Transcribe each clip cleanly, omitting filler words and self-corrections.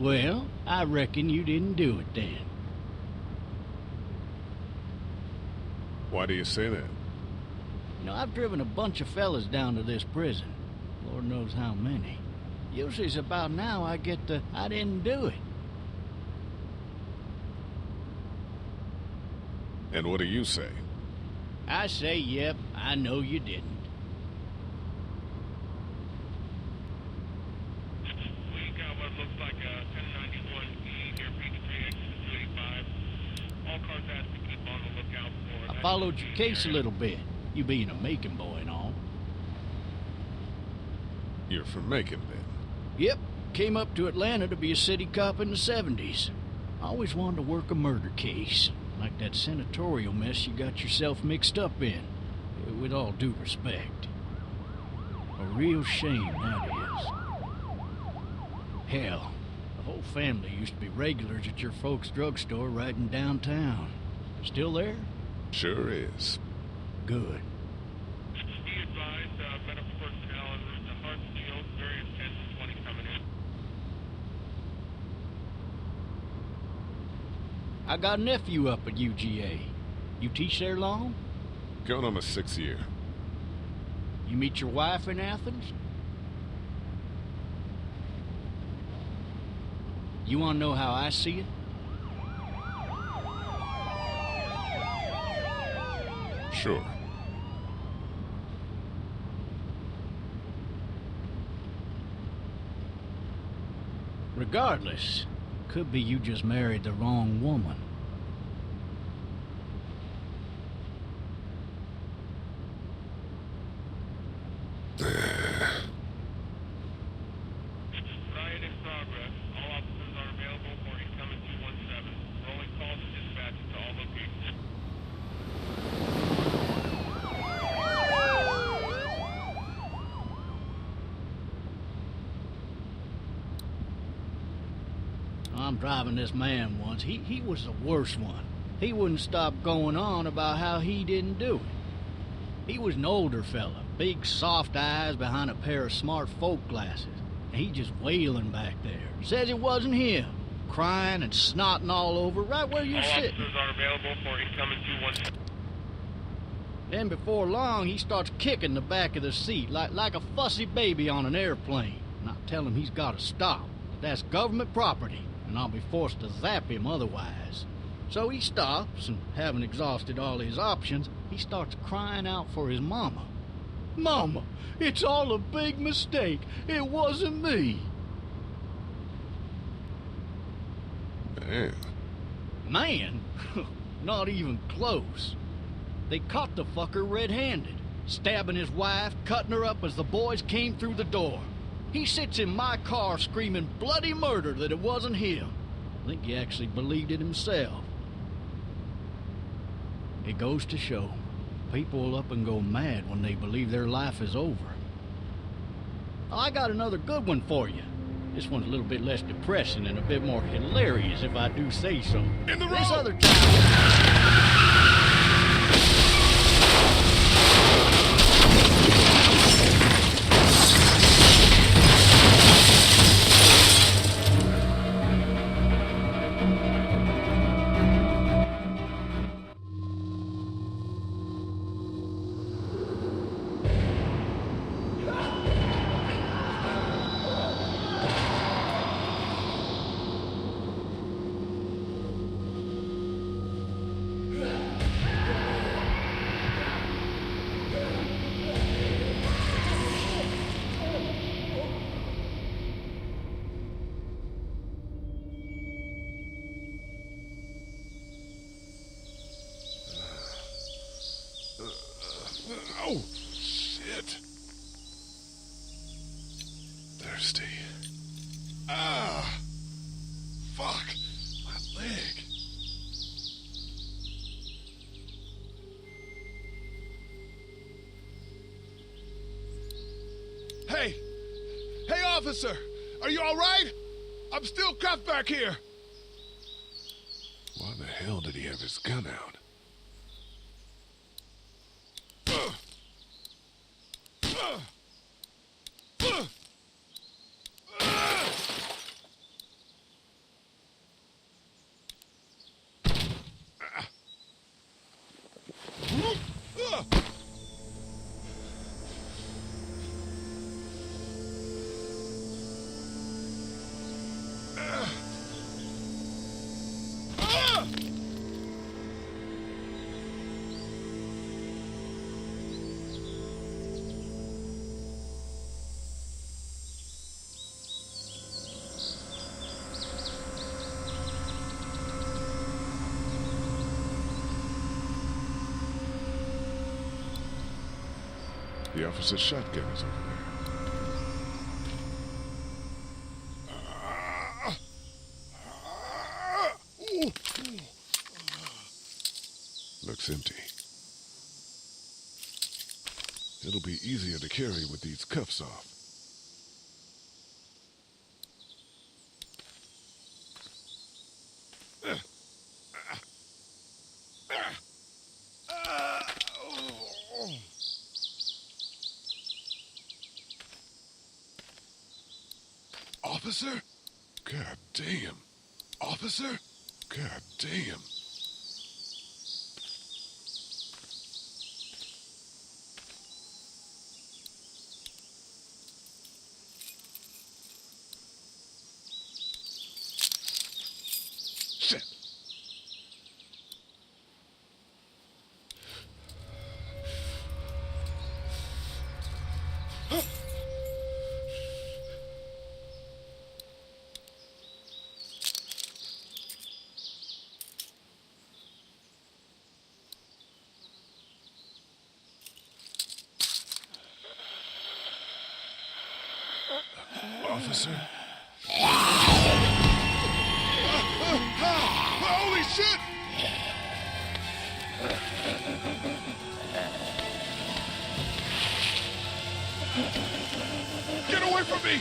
Well, I reckon you didn't do it then. Why do you say that? You know, I've driven a bunch of fellas down to this prison. Lord knows how many. Usually it's about now I get the, I didn't do it. And what do you say? I say, yep, I know you didn't. We got what looks like a 1091E here, P3X 285. All cars asked to keep on the lookout for... I followed your case a little bit, you being a Macon boy and all. You're from Macon, then? Yep, came up to Atlanta to be a city cop in the 70s. I always wanted to work a murder case, like that senatorial mess you got yourself mixed up in, with all due respect. A real shame, that is. Hell, the whole family used to be regulars at your folks' drugstore right in downtown. Still there? Sure is. Good. Be advised, medical personnel en route to Hartsfield, various 10 to 20 coming in. I got a nephew up at UGA. You teach there long? Going on my 6th year. You meet your wife in Athens? You want to know how I see it? Sure. Regardless, could be you just married the wrong woman. Riot in progress. All officers are available for incoming 217. Rolling calls and dispatches to all locations. I'm driving this man once. He was the worst one. He wouldn't stop going on about how he didn't do it. He was an older fella, big soft eyes behind a pair of smart folk glasses. And he just wailing back there. Says it wasn't him. Crying and snotting all over right where you're All sitting. officers are available for incoming 217. Then before long, he starts kicking the back of the seat like a fussy baby on an airplane. And I tell him he's got to stop. That that's government property, and I'll be forced to zap him otherwise. So he stops, and having exhausted all his options, he starts crying out for his mama. Mama, it's all a big mistake. It wasn't me. Man. Man? Not even close. They caught the fucker red-handed, stabbing his wife, cutting her up as the boys came through the door. He sits in my car screaming bloody murder that it wasn't him. I think he actually believed it himself. It goes to show, people will up and go mad when they believe their life is over. I got another good one for you. This one's a little bit less depressing and a bit more hilarious, if I do say so. In the road! This other time... Oh, shit. Thirsty. Ah! Fuck! My leg. Hey! Hey, officer! Are you all right? I'm still cuffed back here. Why the hell did he have his gun out? The officer's shotgun is over there. Looks empty. It'll be easier to carry with these cuffs off. Officer? God damn. Officer? God damn. Shit. Officer? Holy shit! Get away from me!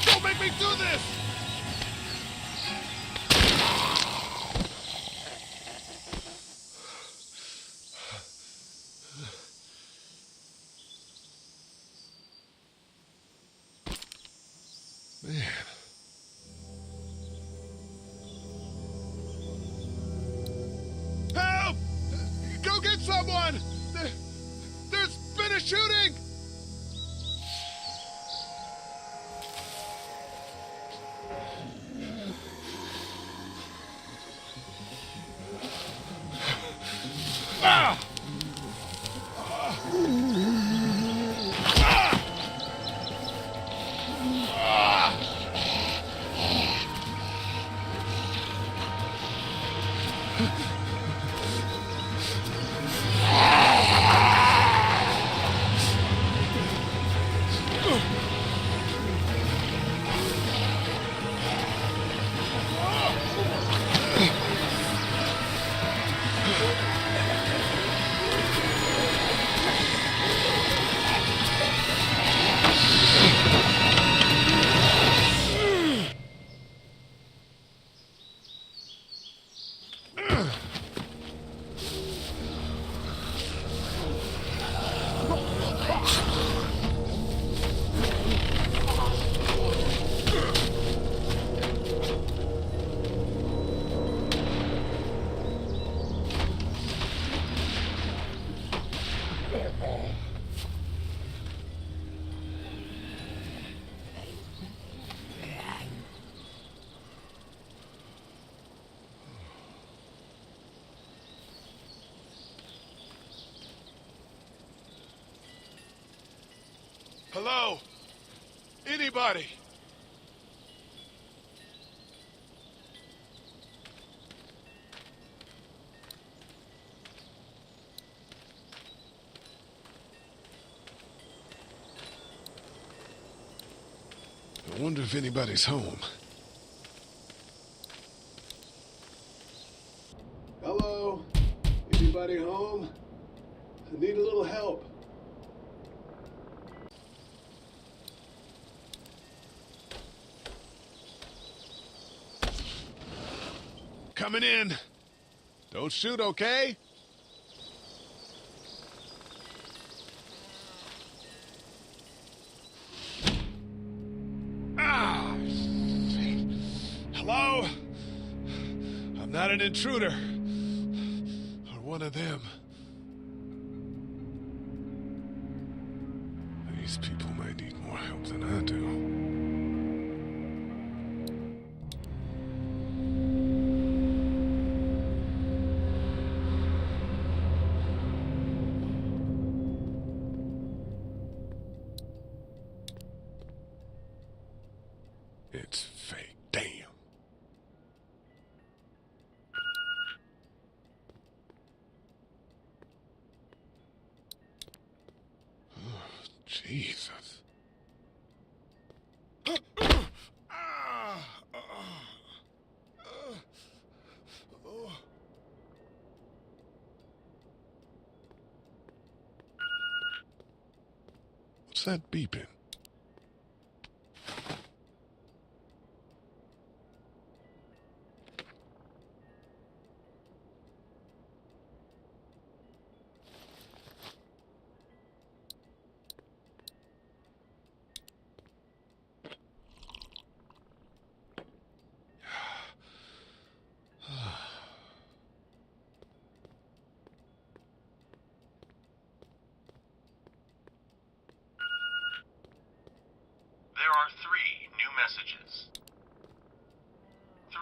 Don't make me do this! Man. Help! Go get someone! There's been a shooting! Ah! Hello? Anybody? I wonder if anybody's home. Hello? Anybody home? I need a little help. Coming in. Don't shoot, okay? Ah! Shit. Hello? I'm not an intruder. Or one of them. These people may need more help than I do. Jesus. What's that beeping? There are 3 new messages. 3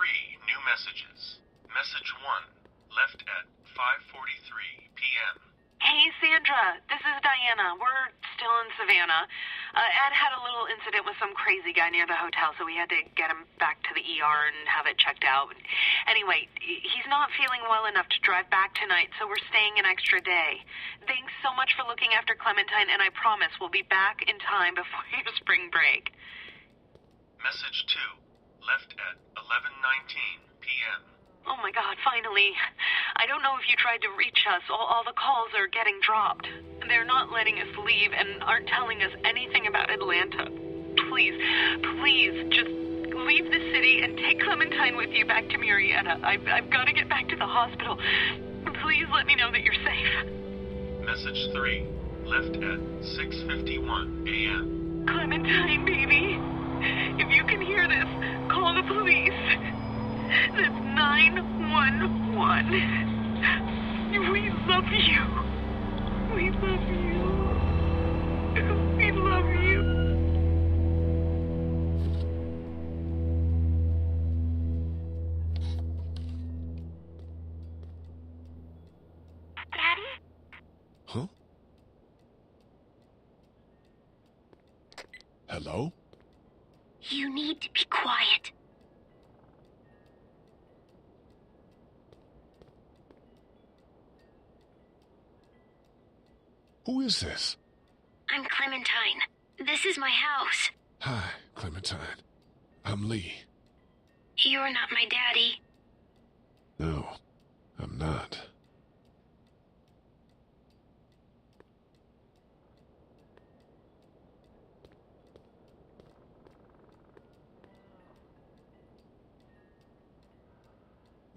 new messages. Message 1, left at 5:43 p.m. Hey, Sandra. This is Diana. We're still in Savannah. Ed had a little incident with some crazy guy near the hotel, so we had to get him back to the ER and have it checked out. Anyway, he's not feeling well enough to drive back tonight, so we're staying an extra day. Thanks so much for looking after Clementine, and I promise we'll be back in time before your spring break. Message 2, left at 11:19 p.m. Oh my God, finally. I don't know if you tried to reach us. All the calls are getting dropped. They're not letting us leave and aren't telling us anything about Atlanta. Please, just leave the city and take Clementine with you back to Marietta. I've got to get back to the hospital. Please let me know that you're safe. Message 3, left at 6:51 a.m. Clementine, baby. If you can hear this, call the police. That's 911. We love you. We love you. We love you. Daddy? Huh? Hello? You need to be quiet. Who is this? I'm Clementine. This is my house. Hi, Clementine. I'm Lee. You're not my daddy. No, I'm not.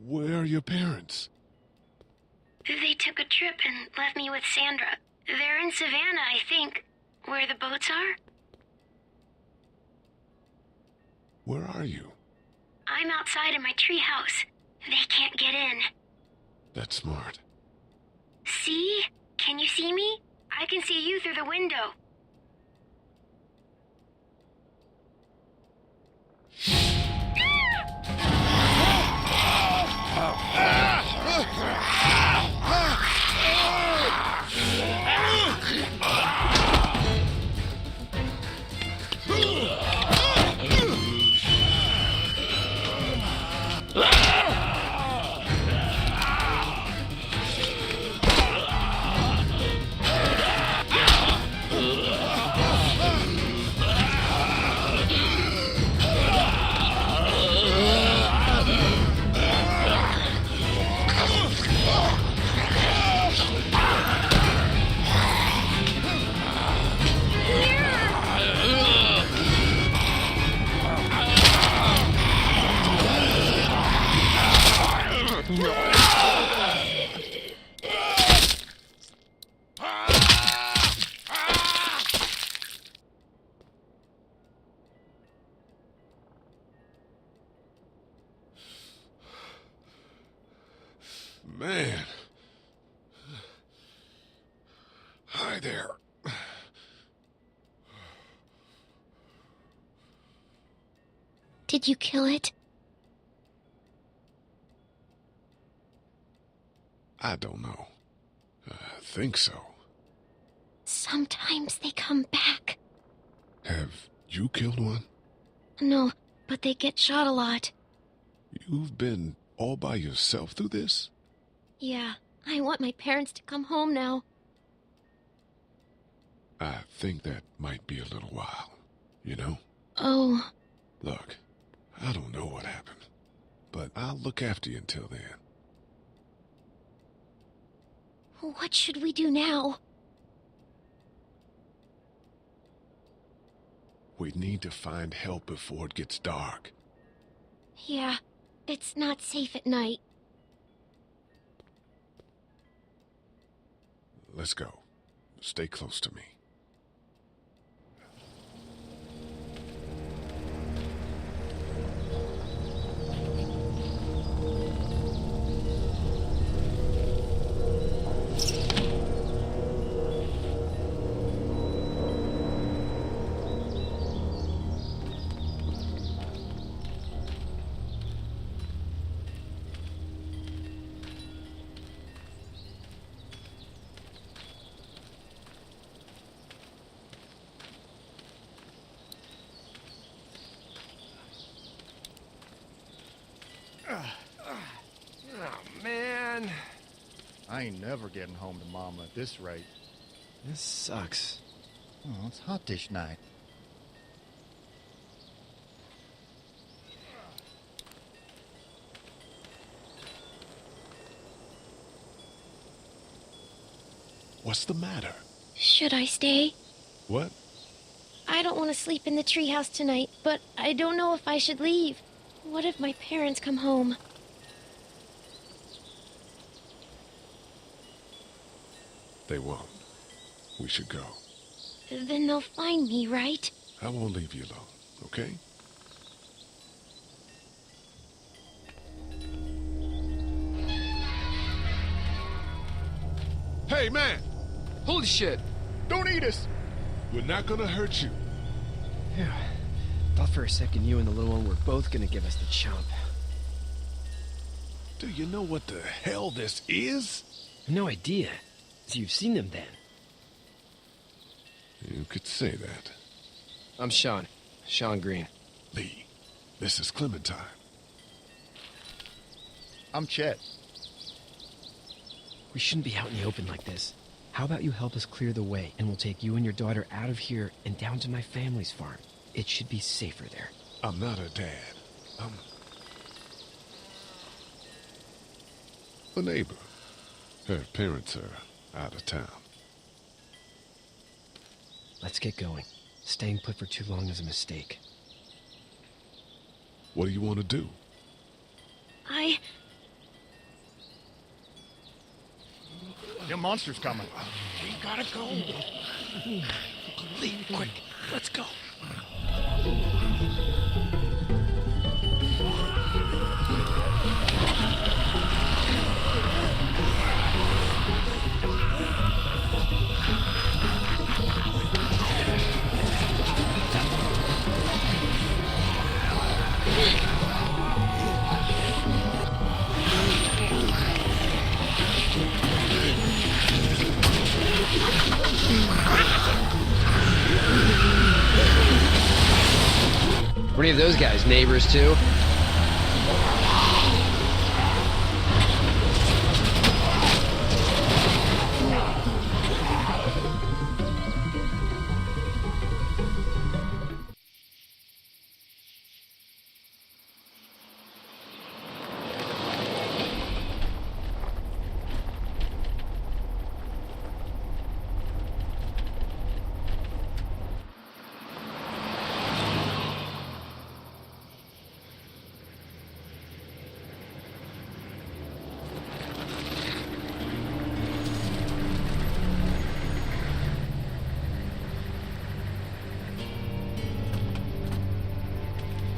Where are your parents? They took a trip and left me with Sandra. They're in Savannah, I think. Where the boats are? Where are you? I'm outside in my treehouse. They can't get in. That's smart. See? Can you see me? I can see you through the window. Man. Hi there. Did you kill it? I don't know. I think so. Sometimes they come back. Have you killed one? No, but they get shot a lot. You've been all by yourself through this? Yeah, I want my parents to come home now. I think that might be a little while, you know? Oh. Look, I don't know what happened, but I'll look after you until then. What should we do now? We need to find help before it gets dark. Yeah, it's not safe at night. Let's go. Stay close to me. Oh, man. I ain't never getting home to Mama at this rate. This sucks. Oh, it's hot this night. What's the matter? Should I stay? What? I don't want to sleep in the treehouse tonight, but I don't know if I should leave. What if my parents come home? They won't. We should go. Then they'll find me, right? I won't leave you alone, okay? Hey, man! Holy shit! Don't eat us! We're not gonna hurt you. Phew. Thought for a second you and the little one were both gonna give us the chomp. Do you know what the hell this is? No idea. So you've seen them then? You could say that. I'm Sean. Sean Green. Lee, this is Clementine. I'm Chet. We shouldn't be out in the open like this. How about you help us clear the way, and we'll take you and your daughter out of here and down to my family's farm. It should be safer there. I'm not her dad. I'm a neighbor. Her parents are out of town. Let's get going. Staying put for too long is a mistake. What do you want to do? Them monsters coming. We gotta go. Lee, quick, let's go. Were any of those guys neighbors too?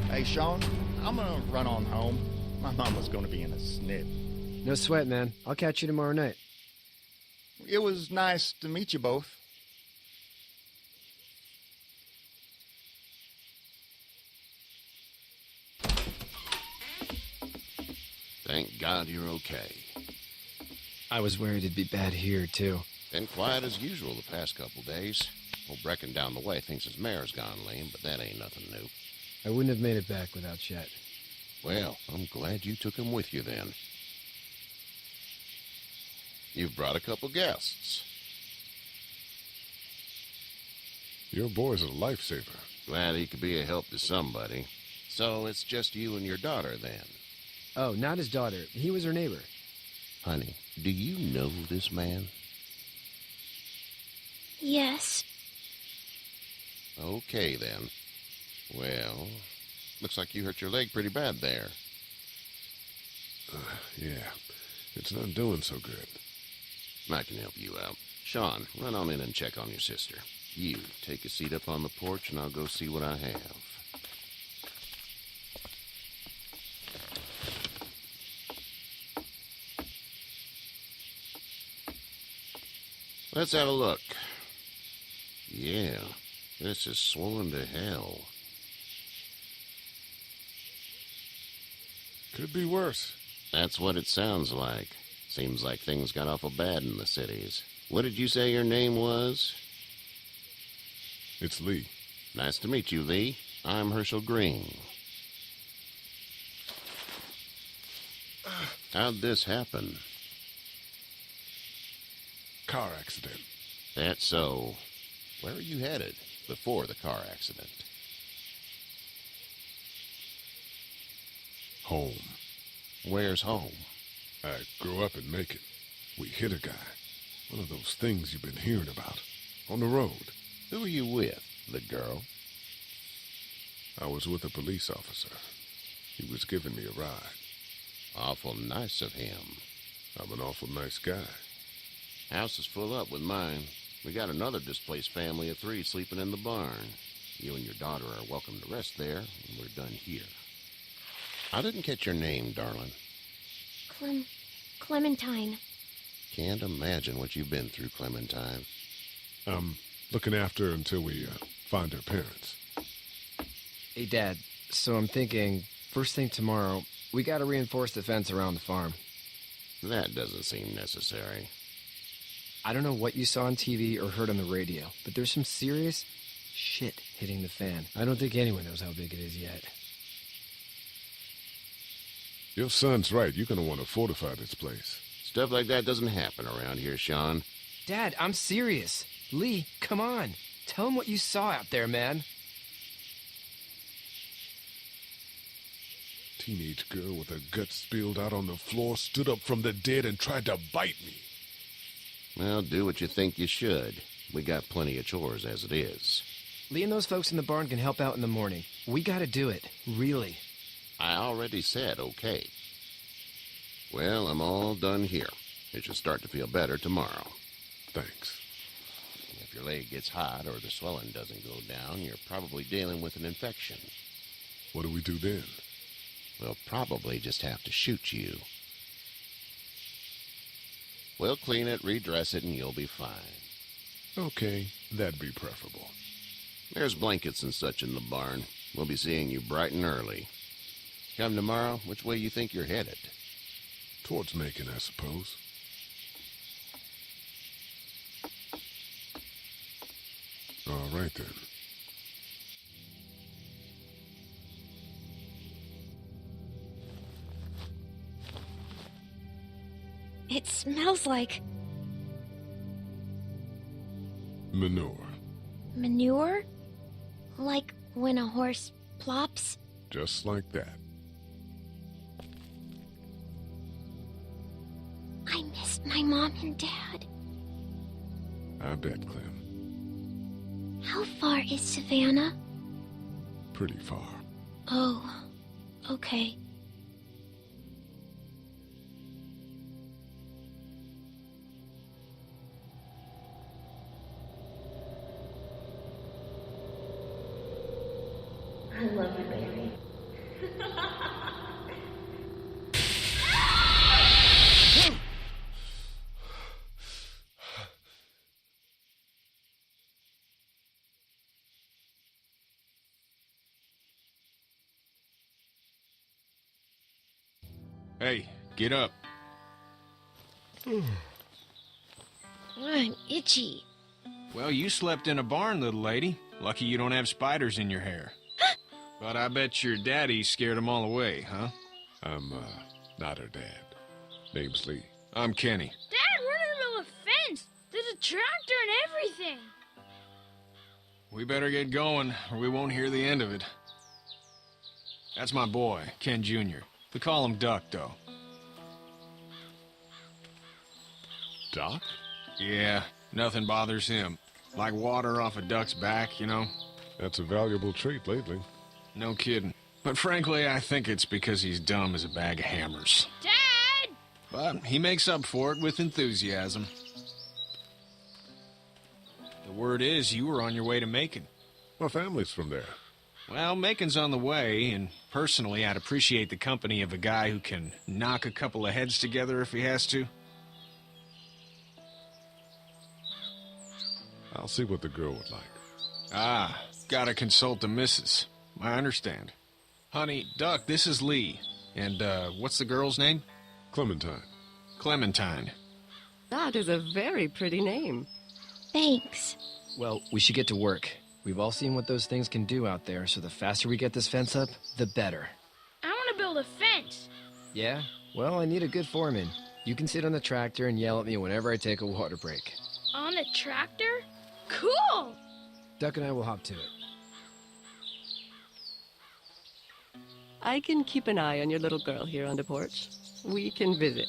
Hey, Sean, I'm gonna run on home. My mama's gonna be in a snip. No sweat, man. I'll catch you tomorrow night. It was nice to meet you both. Thank God you're okay. I was worried it'd be bad here, too. Been quiet as usual the past couple days. Old Brecken down the way thinks his mare's gone lame, but that ain't nothing new. I wouldn't have made it back without Chet. Well, I'm glad you took him with you then. You've brought a couple guests. Your boy's a lifesaver. Glad he could be a help to somebody. So it's just you and your daughter, then? Oh, not his daughter. He was her neighbor. Honey, do you know this man? Yes. Okay, then. Well, looks like you hurt your leg pretty bad there. Yeah, it's not doing so good. I can help you out. Sean, run on in and check on your sister. You, take a seat up on the porch and I'll go see what I have. Let's have a look. Yeah, this is swollen to hell. Could be worse. That's what it sounds like. Seems like things got awful bad in the cities. What did you say your name was? It's Lee. Nice to meet you, Lee. I'm Hershel Green. How'd this happen? Car accident. That's so. Where were you headed before the car accident? Home. Where's home? I grew up in Macon. We hit a guy. One of those things you've been hearing about. On the road. Who were you with? The girl? I was with a police officer. He was giving me a ride. Awful nice of him. I'm an awful nice guy. House is full up with mine. We got another displaced family of 3 sleeping in the barn. You and your daughter are welcome to rest there when we're done here. I didn't catch your name, darling. Clementine. Can't imagine what you've been through, Clementine. I'm looking after her until we find her parents. Hey, Dad, so I'm thinking, first thing tomorrow, we gotta reinforce the fence around the farm. That doesn't seem necessary. I don't know what you saw on TV or heard on the radio, but there's some serious shit hitting the fan. I don't think anyone knows how big it is yet. Your son's right. You're gonna want to fortify this place. Stuff like that doesn't happen around here, Sean. Dad, I'm serious. Lee, come on. Tell him what you saw out there, man. Teenage girl with her guts spilled out on the floor stood up from the dead and tried to bite me. Well, do what you think you should. We got plenty of chores as it is. Lee and those folks in the barn can help out in the morning. We gotta do it. Really. I already said okay. Well, I'm all done here. It should start to feel better tomorrow. Thanks. If your leg gets hot or the swelling doesn't go down, you're probably dealing with an infection. What do we do then? We'll probably just have to shoot you. We'll clean it, redress it, and you'll be fine. Okay, that'd be preferable. There's blankets and such in the barn. We'll be seeing you bright and early. Come tomorrow, which way you think you're headed? Towards Macon, I suppose. All right, then. It smells like... Manure. manure? Like when a horse plops? Just like that. I missed my mom and dad. I bet, Clem. How far is Savannah? Pretty far. Oh, okay. I love you, baby. Hey, get up. I'm itchy. Well, you slept in a barn, little lady. Lucky you don't have spiders in your hair. But I bet your daddy scared them all away, huh? I'm, not her dad. Name's Lee. I'm Kenny. Dad, we're in the middle of a fence. There's a tractor and everything. We better get going, or we won't hear the end of it. That's my boy, Ken Jr. We call him Duck, though. Doc? Yeah, nothing bothers him. Like water off a duck's back, you know? That's a valuable trait lately. No kidding. But frankly, I think it's because he's dumb as a bag of hammers. Dad! But he makes up for it with enthusiasm. The word is you were on your way to Macon. My family's from there. Well, Macon's on the way, and personally, I'd appreciate the company of a guy who can knock a couple of heads together if he has to. I'll see what the girl would like. Ah, gotta consult the missus. I understand. Honey, Duck, this is Lee. And, what's the girl's name? Clementine. Clementine. That is a very pretty name. Thanks. Well, we should get to work. We've all seen what those things can do out there, so the faster we get this fence up, the better. I want to build a fence. Yeah? Well, I need a good foreman. You can sit on the tractor and yell at me whenever I take a water break. On the tractor? Cool! Duck and I will hop to it. I can keep an eye on your little girl here on the porch. We can visit.